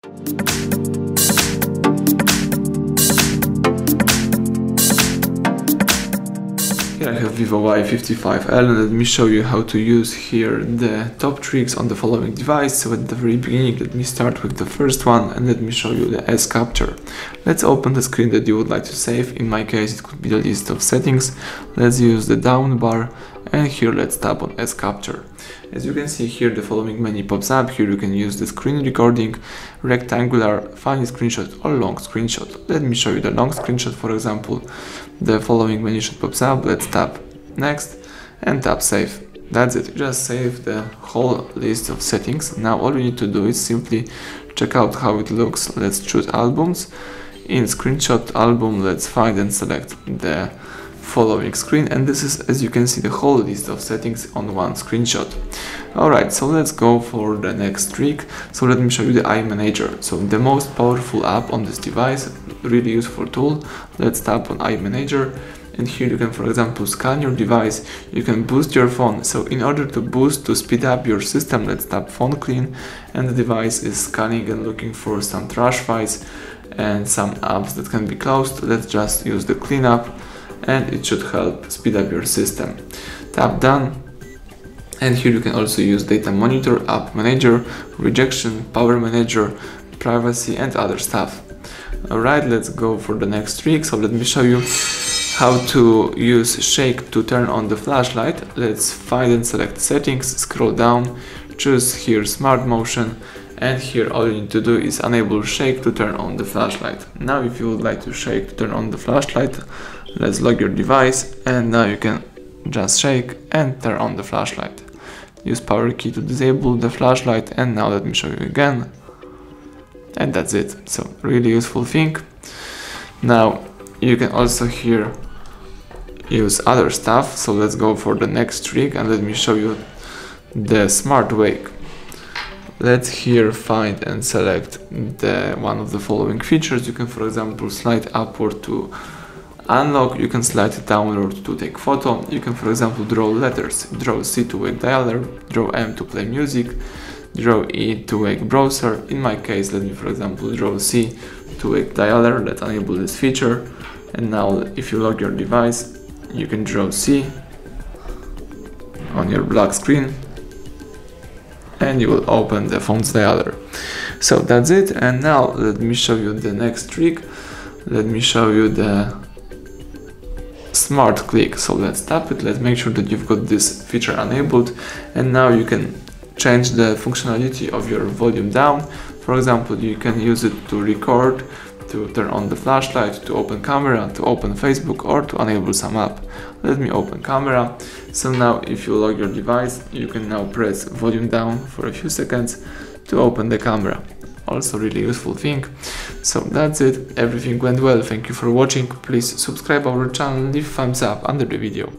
Here I have VIVO Y55L, and let me show you how to use here the top tricks on the following device. So at the very beginning, let me start with the first one and let me show you the S capture. Let's open the screen that you would like to save. In my case, it could be the list of settings. Let's use the down bar, and here let's tap on S capture. As you can see here, the following menu pops up. Here you can use the screen recording, rectangular, funny screenshot or long screenshot. Let me show you the long screenshot, for example. The following menu should pop up. Let's tap next and tap save. That's it, just save the whole list of settings. Now all we need to do is simply check out how it looks. Let's choose albums. In screenshot album, let's find and select the following screen, and this is, as you can see, the whole list of settings on one screenshot. Alright, so let's go for the next trick. So let me show you the iManager. So the most powerful app on this device, really useful tool. Let's tap on iManager, and here you can, for example, scan your device. You can boost your phone. So in order to speed up your system, let's tap phone clean, and the device is scanning and looking for some trash files and some apps that can be closed. Let's just use the cleanup, and it should help speed up your system. Tap done, and here you can also use data monitor, app manager, rejection, power manager, privacy, and other stuff. Alright, let's go for the next trick. So let me show you how to use shake to turn on the flashlight. Let's find and select settings, scroll down, choose here smart motion, and here all you need to do is enable shake to turn on the flashlight. Now if you would like to shake to turn on the flashlight, let's lock your device, and now you can just shake and turn on the flashlight. Use power key to disable the flashlight, and now let me show you again. And that's it. So really useful thing. Now you can also here use other stuff. So let's go for the next trick, and let me show you the smart wake. Let's here find and select the one of the following features. You can, for example, slide upward to unlock. You can slide downward to take photo. You can, for example, draw letters. Draw C to wake dialer, draw M to play music, draw E to wake browser. In my case, let me, for example, draw C to wake dialer. Let's enable this feature. And now if you lock your device, you can draw C on your black screen, and you will open the phone's dialer. So that's it. And now let me show you the next trick. Let me show you the smart click. So let's tap it. Let's make sure that you've got this feature enabled, and now you can change the functionality of your volume down. For example, you can use it to record, to turn on the flashlight, to open camera, to open Facebook, or to enable some app. Let me open camera. So now if you lock your device, you can now press volume down for a few seconds to open the camera. Also really useful thing. So that's it, everything went well. Thank you for watching. Please subscribe our channel, leave thumbs up under the video.